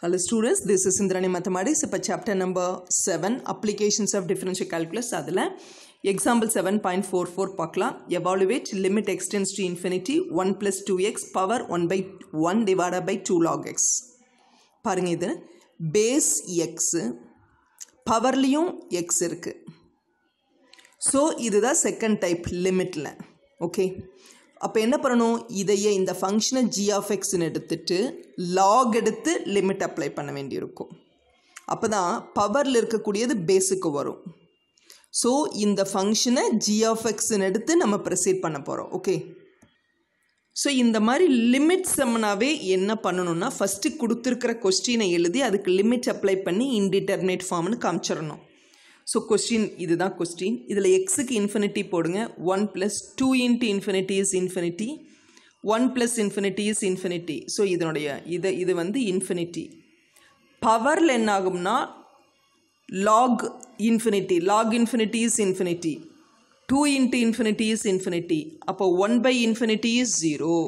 Hello students, this is Indrani Mathematics. இப்போ chapter number 7 applications of differential calculus. அதில் example 7.44 பார்க்கலாம். Evaluate limit extends to infinity 1 plus 2x power 1 by 1 divided by 2 log x. பாருங்க இது base x பவர்லையும் x இருக்கு. So இதுதான் second type லிமிட்டில். Okay, அப்போ என்ன பண்ணணும், இதையே இந்த ஃபங்க்ஷனை g of xன்னு எடுத்துட்டு log எடுத்து லிமிட் அப்ளை பண்ண வேண்டியிருக்கும். அப்போ தான் பவரில் இருக்கக்கூடியது பேஸுக்கு வரும். ஸோ இந்த ஃபங்க்ஷனை g of xன்னு எடுத்து நம்ம ப்ரொசீட் பண்ண போகிறோம். ஓகே, ஸோ இந்த மாதிரி லிமிட் சம்மனாவே என்ன பண்ணணும்னா ஃபஸ்ட்டு கொடுத்துருக்கிற கொஸ்டினை எழுதி அதுக்கு லிமிட் அப்ளை பண்ணி இன்டிட்டர்மினேட் ஃபார்ம்னு காமிச்சிடணும். ஸோ கொஸ்டின் இதுதான் கொஸ்டின். இதில் எக்ஸுக்கு இன்ஃபினிட்டி போடுங்க. 1 + 2 × infinity is infinity, 1 + infinity is infinity. So இதனுடைய இது வந்து இன்ஃபினிட்டி. பவரில் என்ன ஆகும்னா log infinity is infinity, 2 × infinity is infinity. அப்போ 1/∞ இஸ் 0.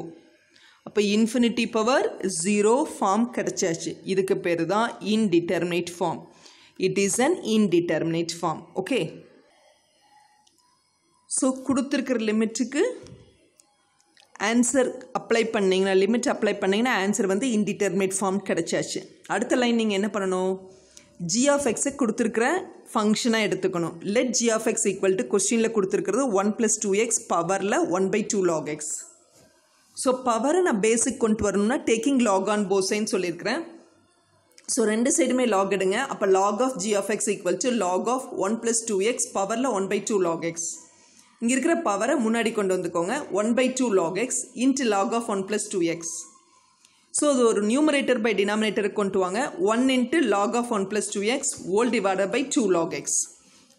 அப்போ இன்ஃபினிட்டி பவர் 0 ஃபார்ம் கிடச்சாச்சு. இதுக்கு பேர் தான் indeterminate form. It is an indeterminate form. Okay. So கொடுத்திருக்கிற லிமிட்டுக்கு ஆன்சர் அப்ளை பண்ணிங்கன்னா, லிமிட் அப்ளை பண்ணிங்கன்னா ஆன்சர் வந்து இன்டிட்டர்மினேட் ஃபார்ம் கிடச்சாச்சு. அடுத்த லைன் நீங்கள் என்ன பண்ணணும், g of x கொடுத்துருக்கிற ஃபங்க்ஷனாக எடுத்துக்கணும். Let g of x equal to கொஸ்டினில் கொடுத்துருக்கிறது 1 + 2x பவரில் 1/2 log x. ஸோ பவரை நான் பேசிக் கொண்டு வரணும்னா டேக்கிங் லாக் ஆன் போத் சைட்னு சொல்லியிருக்கிறேன். ஸோ ரெண்டு சைடுமே லாக் எடுங்க. அப்போ log of g of x equal to log of 1 + 2x பவரில் 1/2 log x. இங்கே இருக்கிற பவரை முன்னாடி கொண்டு வந்துக்கோங்க. 1/2 log x into log of 1 + 2x. So அது ஒரு நியூமரேட்டர் பை டினாமினேட்டருக்கு கொண்டு வாங்க. 1 into log of 1 + 2x whole divided by 2 log x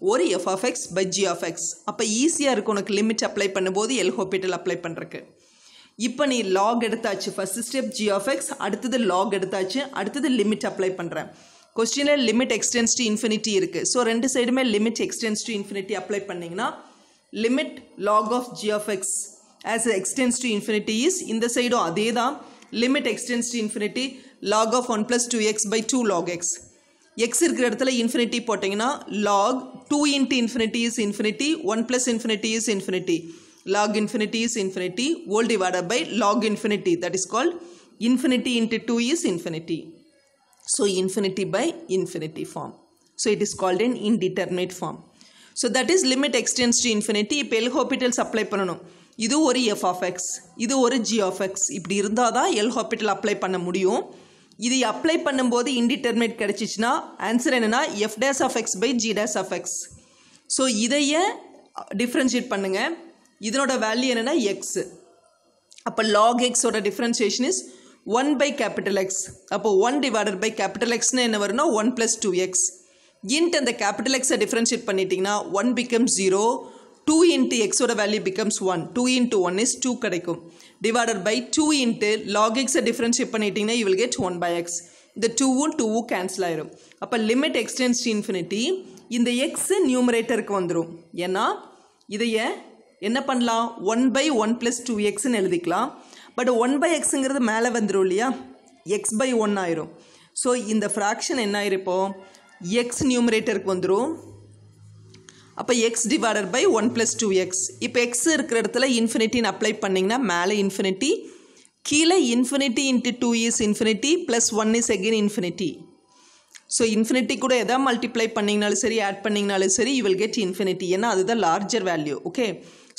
ஒரு f of x by g of x. அப்போ ஈஸியாக இருக்கும் உனக்கு லிமிட் அப்ளை பண்ணும்போது எல்ஹாபிட்டல் அப்ளை பண்ணுறக்கு. இப்போ நீ லாக் எடுத்தாச்சு, first step g of x, அடுத்தது லாக் எடுத்தாச்சு, அடுத்தது லிமிட் அப்ளை பண்ணுறேன். கொஸ்டினில் லிமிட் எக்ஸ்டென்ஸ் டு இன்ஃபினிட்டி இருக்குது. ஸோ ரெண்டு சைடுமே limit extends to infinity apply பண்ணிங்கன்னா limit log of g of x as x tends to infinity is, இந்த சைடும் அதே தான், limit extends to infinity log of 1 + 2x by 2 log x. X இருக்கிற இடத்துல இன்ஃபினிட்டி போட்டிங்கன்னா log 2 × infinity is infinity, 1 + infinity is infinity, log infinity is infinity whole divided by log infinity, that is called infinity into 2 is infinity. So infinity by infinity form. So it is called an indeterminate form. So that is limit extends to infinity. இப்போ எல்ஹாபிட்டல்ஸ் apply பண்ணணும். இது ஒரு f of x, இது ஒரு g of x. இப்படி இருந்தால் தான் எல்ஹாபிட்டல் apply பண்ண முடியும். இது அப்ளை பண்ணும்போது இன்டிட்டர்மினேட் கிடச்சிச்சின்னா ஆன்சர் என்னென்னா f dash of x by g dash of x. So இதையே டிஃப்ரென்ஷியேட் பண்ணுங்கள். இதனோட வேல்யூ என்னென்னா x. அப்போ log x ஓட டிஃப்ரென்ஷியேஷன் இஸ் 1/X. அப்போ 1 divided by Xன்னு என்ன வரும்னா 1 + 2x. இன்ட் அந்த Xஐ டிஃப்ரென்ஷியேட் பண்ணிட்டீங்கன்னா 1 becomes 0, 2 × x ஓட வேல்யூ becomes 1, 2 × 1 is 2 கிடைக்கும். டிவைடட் பை 2 × log xஐ டிஃப்ரென்ஷியேட் பண்ணிட்டீங்கன்னா you will get 1/x. இந்த 2 கேன்சல் ஆயிரும். அப்போ லிமிட் எக்ஸ்டென்ஸ் டு இன்ஃபினிட்டி, இந்த x நியூமரேட்டருக்கு வந்துடும். ஏன்னா இதையே என்ன பண்ணலாம், 1/1 + 2xன்னு எழுதிக்கலாம். பட் 1/xங்கிறது மேலே வந்துடும் இல்லையா, x/1 ஆயிரும். ஸோ இந்த ஃப்ராக்ஷன் என்ன ஆயிருப்போ, x நியூமரேட்டருக்கு வந்துடும். அப்போ x டிவைடட் பை 1 + 2x. இப்போ x இருக்கிற இடத்துல இன்ஃபினிட்டின்னு அப்ளை பண்ணிங்கன்னா மேலே இன்ஃபினிட்டி, கீழே infinity into 2 is infinity plus 1 is again infinity. So infinity கூட எதாவது மல்டிப்ளை பண்ணிங்கனாலும் சரி, ஆட் பண்ணிங்கனாலும் சரி, யூ வில் கெட் இன்ஃபினிட்டி. ஏன்னா அதுதான் லார்ஜர் வேல்யூ. ஓகே,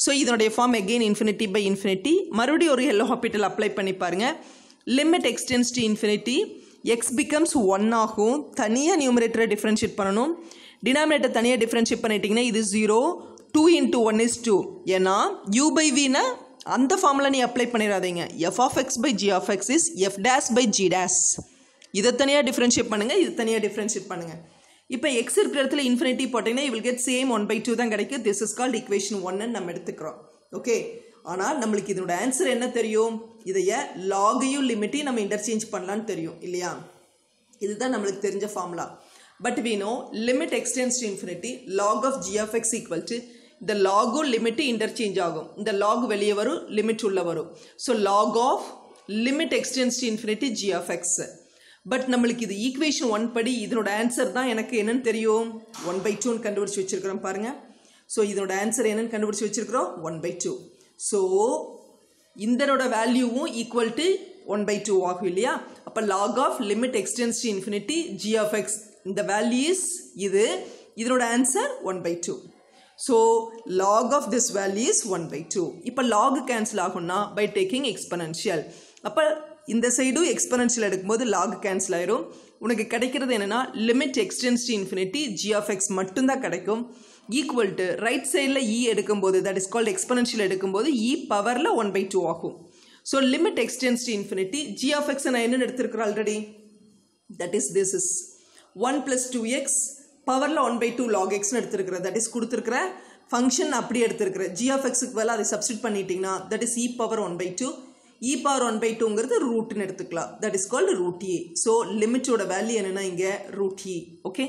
ஸோ இதனுடைய form again infinity by infinity. மறுபடியும் ஒரு எல்ஹாபிட்டல் அப்ளை பண்ணி பாருங்கள். Limit extends to infinity, x becomes 1 ஆகும். தனியாக நியூமரேட்டரை டிஃப்ரென்ஷியேட் பண்ணணும். டினாமினேட்டர் தனியாக டிஃப்ரென்ஷியேட் பண்ணிட்டீங்கன்னா இது 0, 2 × 1 is 2. ஏன்னா u/vனா அந்த ஃபார்மில் நீ அப்ளை பண்ணிடாதீங்க. f of x by g of x is f dash by g dash. இதை தனியாக டிஃப்ரென்ஷியேட் பண்ணுங்கள், இது தனியாக டிஃப்ரென்ஷியேட் பண்ணுங்கள். இப்போ எக்ஸ் இருக்கிற இடத்துல இன்ஃபினிட்டி போட்டிங்கன்னா you will get same 1/2 தான் கிடைக்கும். திஸ் இஸ் கால்ட் equation 1ன்னு நம்ம எடுத்துக்கிறோம். ஓகே, ஆனால் நம்மளுக்கு இதனோட ஆன்சர் என்ன தெரியும், இதைய லாகையும் லிமிட்டையும் நம்ம இன்டர்சேஞ்ச் பண்ணலான்னு தெரியும் இல்லையா. இதுதான் நம்மளுக்கு தெரிஞ்ச formula. But we know limit extends to infinity, log of g of x equal to இந்த லாகும் லிமிட்டு இன்டர்சேஞ்ச் ஆகும். இந்த லாக் வெளியே வரும், லிமிட் உள்ள வரும். So log of limit extends to infinity g of x. But நம்மளுக்கு இது ஈக்குவேஷன் 1 படி இதனோட ஆன்சர் தான் எனக்கு என்னன்னு தெரியும் 1/2 கண்டுபிடிச்சு வச்சிருக்கிறோம் பாருங்க. ஸோ இதனோட ஆன்சர் என்னன்னு கண்டுபிடிச்சு வச்சிருக்கிறோம் 1/2. ஸோ இதனோட வேல்யூவும் ஈக்குவல் டு 1/2 ஆகும் இல்லையா. அப்போ log of limit extends to infinity g of x இந்த வேல்யூ இஸ் இது, இதனோட answer 1/2. So log of this value is 1/2. இப்போ log கேன்சல் ஆகும்னா by taking exponential. அப்போ இந்த சைடும் எக்ஸ்பெனன்ஷியல் எடுக்கும்போது log கேன்சல் ஆயிரும். உனக்கு கிடைக்கிறது என்னன்னா limit extends to infinity g of x மட்டும்தான் கிடைக்கும். ஈக்குவல் டு ரைட் சைடில் e எடுக்கும்போது தட் இஸ் கால்ட் எக்ஸ்பெனன்ஷியல் எடுக்கும்போது e பவரில் 1/2 ஆகும். So limit extends to infinity g of x நான் என்ன எடுத்திருக்கிறேன் already, that is this is 1 + 2x பவரில் 1/2 log x எடுத்திருக்கிறேன். தட் இஸ் கொடுத்துருக்கிற ஃபங்க்ஷன் அப்படி எடுத்திருக்கிறேன். g of x பதிலாக அதை சப்ஸ்டிட் பண்ணிட்டீங்கன்னா that is e power 1/2. e power 1/2ங்கிறது ரூட்னு எடுத்துக்கலாம். That is called root e. So லிமிட்டோட வேல்யூ என்னன்னா இங்கே ரூட் e. ஓகே.